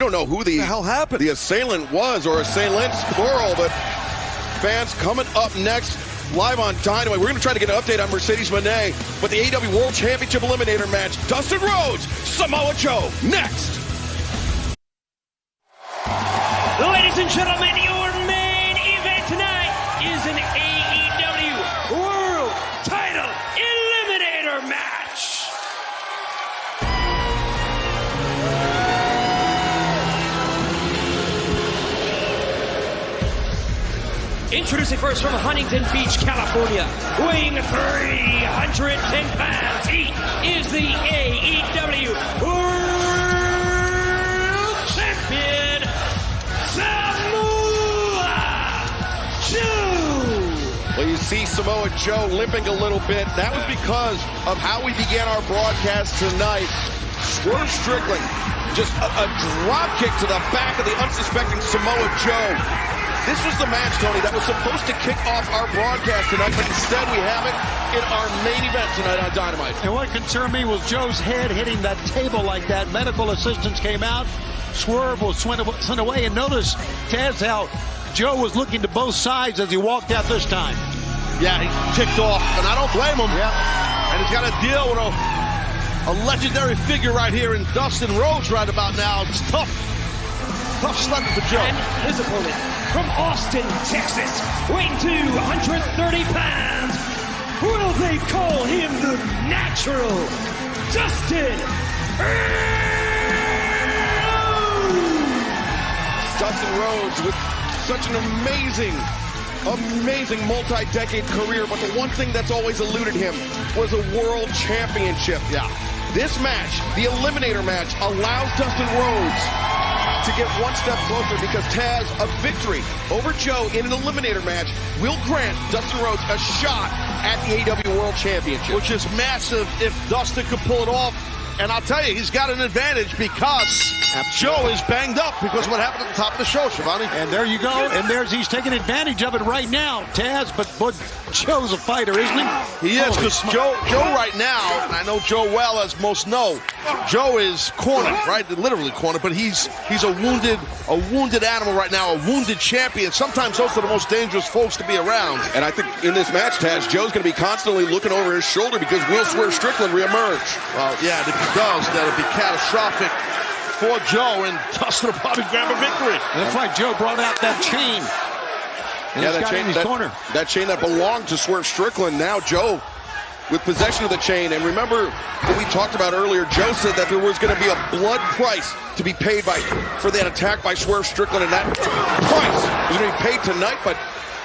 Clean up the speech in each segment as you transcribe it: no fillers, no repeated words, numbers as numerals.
don't know who the hell happened? The assailant was, or assailants, plural, but fans coming up next, live on Dynamite. We're going to try to get an update on Mercedes Moné, but the AEW World Championship Eliminator match, Dustin Rhodes, Samoa Joe, next. Ladies and gentlemen, your main event tonight is an AEW World Title Eliminator match. Introducing first from Huntington Beach, California, weighing 310 pounds, he is the AEW World Champion, Samoa Joe. Well, you see Samoa Joe limping a little bit. That was because of how we began our broadcast tonight. Swerve Strickland, just a drop kick to the back of the unsuspecting Samoa Joe. This was the match, Tony, that was supposed to kick off our broadcast tonight, but instead we have it in our main event tonight on Dynamite. And what concerned me was Joe's head hitting that table like that. Medical assistance came out. Swerve was sent away. And notice, Taz, how Joe was looking to both sides as he walked out this time. Yeah, he ticked off, and I don't blame him. Yeah. And he's got to deal with a legendary figure right here in Dustin Rhodes right about now. It's tough. Tough sledding for Joe. And his opponent from Austin, Texas, weighing 230 pounds. Will they call him the Natural? Dustin Rhodes. Dustin Rhodes with such an amazing multi-decade career, but the one thing that's always eluded him was a world championship. Yeah. This match, the Eliminator match, allows Dustin Rhodes to get one step closer because Taz, a victory over Joe in an Eliminator match will grant Dustin Rhodes a shot at the AEW World Championship. Which is massive if Dustin could pull it off. And I'll tell you, he's got an advantage because Joe is banged up because of what happened at the top of the show, Shivani. And there you go. And he's taking advantage of it right now, Taz. But Joe's a fighter, isn't he? He is, because Joe right now, and I know Joe well, as most know, Joe is cornered, right? Literally cornered, but he's a wounded animal right now, a wounded champion. Sometimes those are the most dangerous folks to be around. And I think in this match, Taz, Joe's going to be constantly looking over his shoulder because will Swerve Strickland reemerge? Well, yeah, if he does, that'll be catastrophic for Joe, and Dustin will probably grab a victory. And that's right, Joe brought out that chain. And yeah, that chain that belonged to Swerve Strickland. Now Joe with possession of the chain. And remember what we talked about earlier, Joe said that there was going to be a blood price to be paid for that attack by Swerve Strickland, and that price was going to be paid tonight. But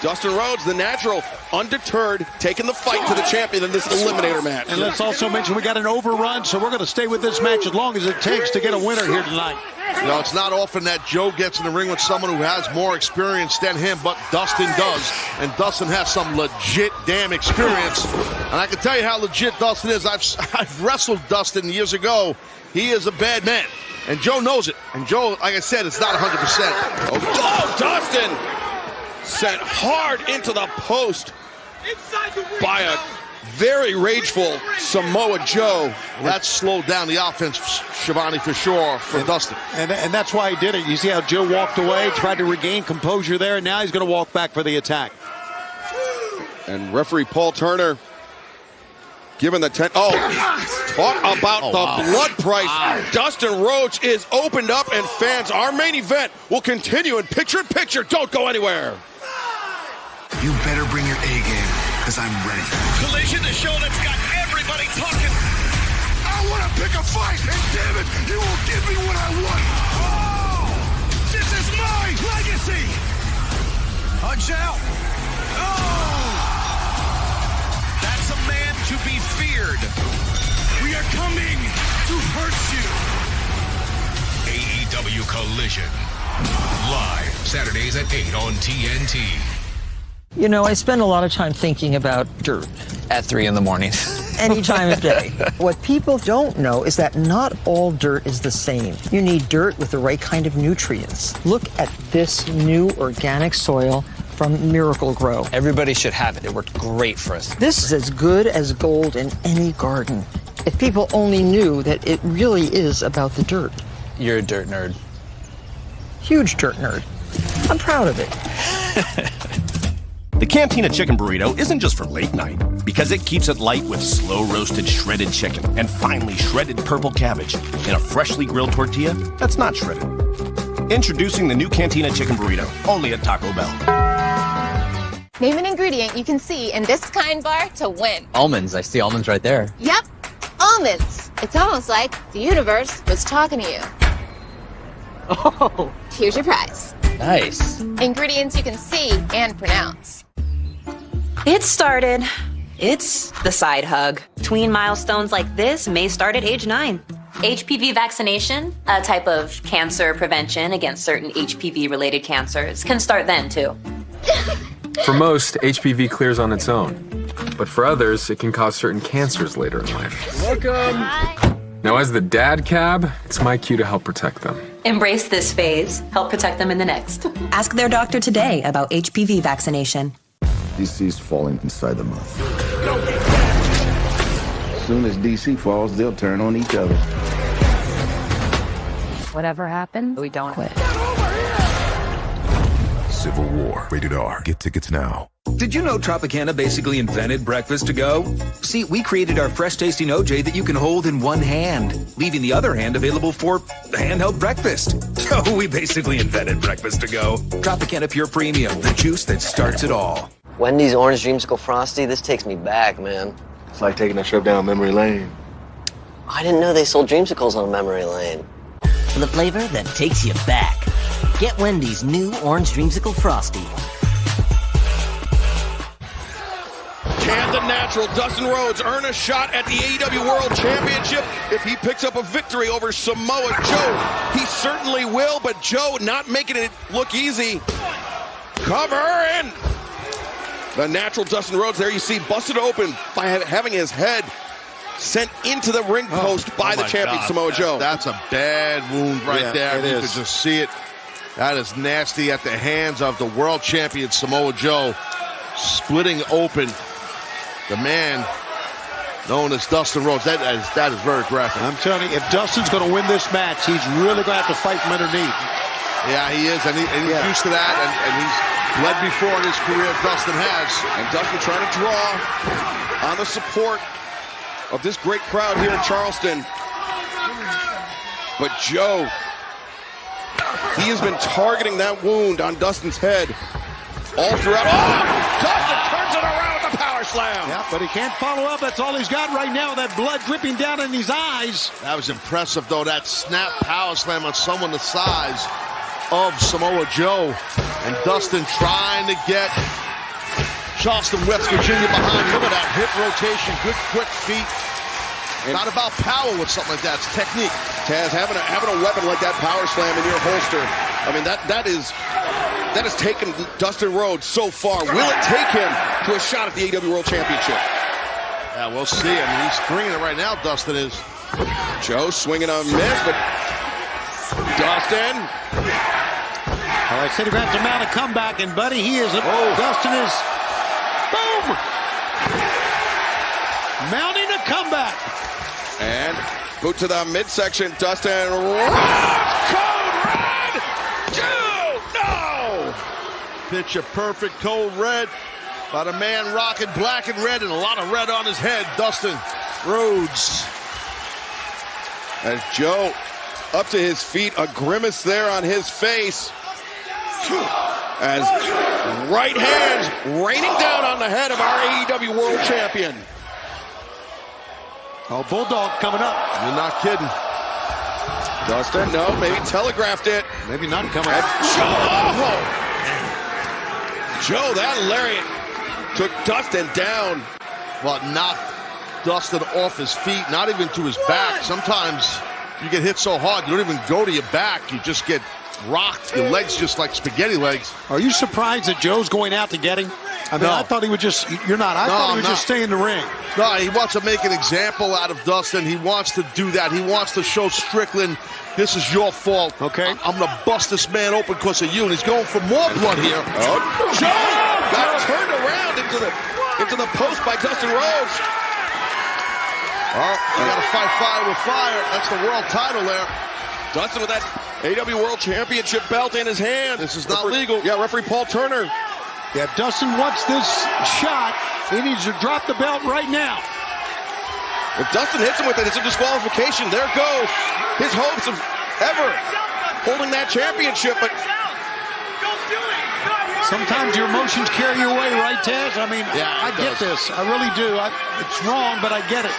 Dustin Rhodes, the Natural, undeterred, taking the fight to the champion in this Eliminator match. And let's also mention we got an overrun, so we're going to stay with this match as long as it takes to get a winner here tonight. You know, it's not often that Joe gets in the ring with someone who has more experience than him, but Dustin does. And Dustin has some legit damn experience. And I can tell you how legit Dustin is. I've wrestled Dustin years ago. He is a bad man. And Joe knows it. And Joe, like I said, it's not 100%. Oh, Dustin! Sent hard into the post by a very rageful Samoa Joe. That slowed down the offense, Shivani, for sure, for Dustin. And that's why he did it. You see how Joe walked away, tried to regain composure there, and now he's going to walk back for the attack. And referee Paul Turner giving the 10. Oh, talk about the blood price. Wow. Dustin Rhodes is opened up, and fans, our main event will continue in picture-in-picture. Don't go anywhere. You better bring your A game, because I'm ready. Collision, the show that's got everybody talking. I want to pick a fight, and damn it, you won't give me what I want. Oh! This is my legacy! Punch out! Oh! That's a man to be feared. We are coming to hurt you. AEW Collision. Live, Saturdays at 8 on TNT. You know, I spend a lot of time thinking about dirt. At 3 in the morning. Any time of day. What people don't know is that not all dirt is the same. You need dirt with the right kind of nutrients. Look at this new organic soil from Miracle Grow. Everybody should have it. It worked great for us. This is as good as gold in any garden. If people only knew that it really is about the dirt. You're a dirt nerd. Huge dirt nerd. I'm proud of it. The Cantina Chicken Burrito isn't just for late night, because it keeps it light with slow-roasted shredded chicken and finely shredded purple cabbage in a freshly grilled tortilla that's not shredded. Introducing the new Cantina Chicken Burrito, only at Taco Bell. Name an ingredient you can see in this kind bar to win. Almonds. I see almonds right there. Yep, almonds. It's almost like the universe was talking to you. Oh, Here's your prize. nice. Ingredients you can see and pronounce. It started. It's the side hug. Tween milestones like this may start at age 9. HPV vaccination, a type of cancer prevention against certain HPV-related cancers, can start then, too. For most, HPV clears on its own. But for others, it can cause certain cancers later in life. Welcome. Now, as the dad cab, it's my cue to help protect them. Embrace this phase. Help protect them in the next. Ask their doctor today about HPV vaccination. DC's falling inside the mouth. As soon as DC falls, they'll turn on each other. Whatever happens, we don't quit. Civil War. Rated R. Get tickets now. Did you know Tropicana basically invented breakfast to go? See, we created our fresh-tasting OJ that you can hold in one hand, leaving the other hand available for handheld breakfast. So we basically invented breakfast to go. Tropicana Pure Premium, the juice that starts it all. Wendy's Orange Dreamsicle Frosty, this takes me back, man. It's like taking a trip down memory lane. I didn't know they sold dreamsicles on memory lane. For the flavor that takes you back. Get Wendy's new Orange Dreamsicle Frosty. Can the natural Dustin Rhodes earn a shot at the AEW World Championship if he picks up a victory over Samoa Joe? He certainly will, but Joe not making it look easy. Cover in. The natural Dustin Rhodes, there you see, busted open by having his head sent into the ring post by the champion, God. Samoa Joe. That's a bad wound right there. It You is. can just see it. That is nasty at the hands of the world champion, Samoa Joe, splitting open the man known as Dustin Rhodes. That is very graphic. I'm telling you, if Dustin's going to win this match, he's really going to have to fight from underneath. Yeah, he is, and he's used to that, and he's led before in his career, Dustin has. And Dustin trying to draw on the support of this great crowd here in Charleston. But Joe, he has been targeting that wound on Dustin's head all throughout. Oh! Dustin turns it around with the power slam. Yeah, but he can't follow up. That's all he's got right now, that blood dripping down in his eyes. That was impressive, though, that snap power slam on someone the size of Samoa Joe. And Dustin trying to get Charleston, West Virginia behind. Look at that hip rotation, good quick feet. And not about power with something like that, it's technique. Taz, having a weapon like that power slam in your holster, I mean, that has taken Dustin Rhodes so far. Will it take him to a shot at the AEW World Championship? Yeah, we'll see. I mean, he's bringing it right now, Dustin is. Joe swinging on a miss, but Dustin. I said he has to mount a comeback, and buddy, he is. Dustin is, boom, mounting a comeback. And boot to the midsection, Dustin. Code red. No. Pitch a perfect cold red by the man rocking black and red and a lot of red on his head, Dustin Rhodes. As Joe up to his feet, a grimace there on his face. As right hands raining down on the head of our AEW World Champion. Oh, Bulldog coming up. You're not kidding. Dustin, no, maybe telegraphed it. Maybe not coming up. Joe, that lariat took Dustin down. Well, knocked Dustin off his feet, not even to his back. Sometimes you get hit so hard, you don't even go to your back. You just get rocked. Your legs just like spaghetti legs. Are you surprised that Joe's going out to get him? I mean, No. I thought he would just, you're not. I thought he would just stay in the ring. No, he wants to make an example out of Dustin. He wants to do that. He wants to show Strickland, this is your fault. Okay. I'm going to bust this man open because of you. And he's going for more blood here. Oh, Joe got turned around into the post by Dustin Rhodes. Oh, you got to fight fire with fire. That's the world title there. Dustin with that AEW World Championship belt in his hand. This is not legal. Yeah, referee Paul Turner. Yeah, if Dustin wants this shot, he needs to drop the belt right now. If Dustin hits him with it, it's a disqualification. There goes his hopes of ever holding that championship. But sometimes your emotions carry you away, right, Taz? I mean, yeah, I get this. I really do. It's wrong, but I get it.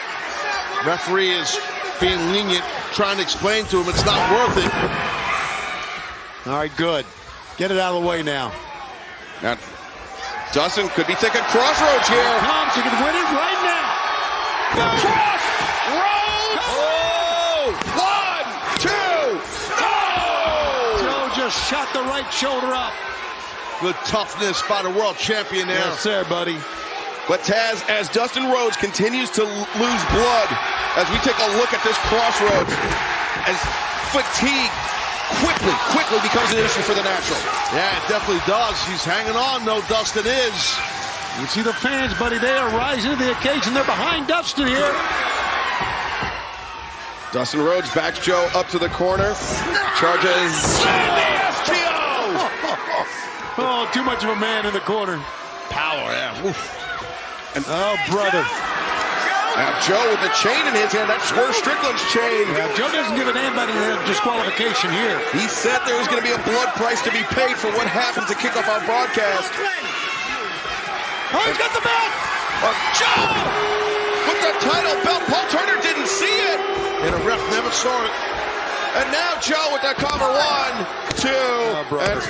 Referee is being lenient, trying to explain to him it's not worth it. All right, good. Get it out of the way now. Now, Dustin could be thinking crossroads here. Here comes. He can win it right now. Crossroads! Oh! 1, 2, oh! Joe just shot the right shoulder up. Good toughness by the world champion there. Yes, sir, buddy. But Taz, as Dustin Rhodes continues to lose blood, as we take a look at this crossroads, as fatigue quickly becomes an issue for the Natural. Yeah, it definitely does. He's hanging on, though, Dustin is. You see the fans, buddy, they are rising to the occasion. They're behind Dustin here. Dustin Rhodes backs Joe up to the corner. Charges STO! Oh, too much of a man in the corner. Power, yeah. Oof. And, oh, brother. Now Joe with the chain in his hand. That's Swerve Strickland's chain. Yeah, Joe doesn't give an anybody a disqualification here. He said there was going to be a blood price to be paid for what happened to kick off our broadcast. Oh, he's got the belt! Joe! With the title belt. Paul Turner didn't see it. And a ref never saw it. And now Joe with that cover. 1, 2, and...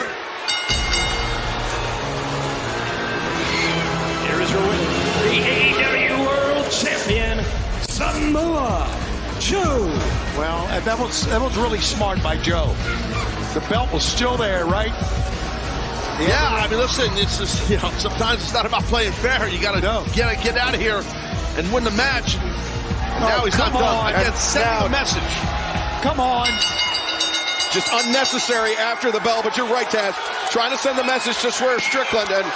Here is your winner, the AEW World Champion, Samoa Joe. Well, that was really smart by Joe. The belt was still there, right? Yeah, I mean, listen, it's just, sometimes it's not about playing fair. You got to get out of here and win the match. And now he's not done. Again, sending a message. Come on. Just unnecessary after the bell, but you're right, Taz. Trying to send the message to Swerve Strickland, and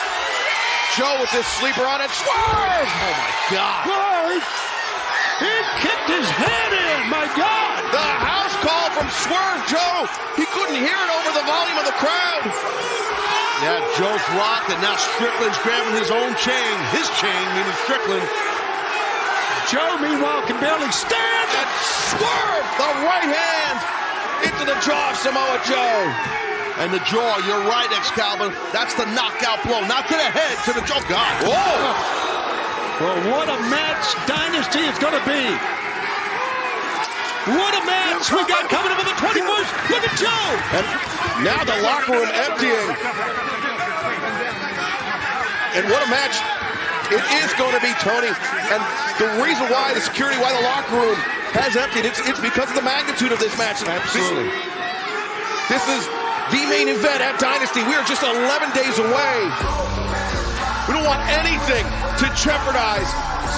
Joe with this sleeper on it. Swerve! Oh, my God. Whoa, he kicked his head in, my God. The house call from Swerve Joe. He couldn't hear it over the volume of the crowd. Yeah, Joe's rocked, and now Strickland's grabbing his own chain. His chain, meaning Strickland. Joe, meanwhile, can barely stand. And Swerve, the right hand, into the jaw of Samoa Joe. And the jaw, you're right, Excalibur. That's the knockout blow. Not to the head, to the jaw. God. Whoa! Well, what a match dynasty it's going to be. What a match we got coming up in the 21st. Look at Joe. And now the locker room emptying. And what a match it is going to be, Tony. And the reason why, the security, why the locker room has emptied, it's because of the magnitude of this match. Absolutely. This is the main event at Dynasty. We are just 11 days away. We don't want anything to jeopardize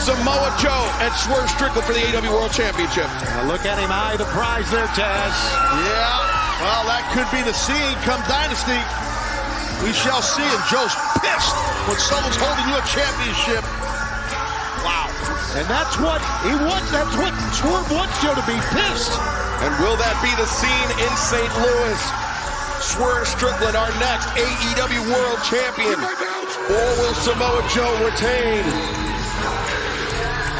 Samoa Joe and Swerve Strickland for the AEW World Championship. Now look at him eye the prize there, Taz. Yeah, well, that could be the scene come Dynasty. We shall see. And Joe's pissed when someone's holding you a championship. Wow. And that's what he wants. That's what Swerve wants Joe to be, pissed. And will that be the scene in St. Louis? Swerve Strickland, our next AEW World Champion. Or will Samoa Joe retain?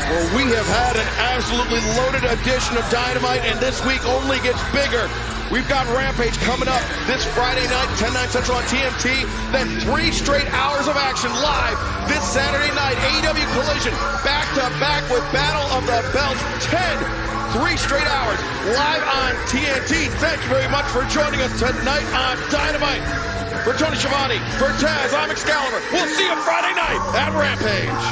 Well, we have had an absolutely loaded edition of Dynamite, and this week only gets bigger. We've got Rampage coming up this Friday night, 10, 9 Central on TNT. Then 3 straight hours of action live this Saturday night. AEW Collision back-to-back with Battle of the Belts 3 straight hours live on TNT. Thank you very much for joining us tonight on Dynamite. For Tony Schiavone, for Taz, I'm Excalibur. We'll see you Friday night at Rampage.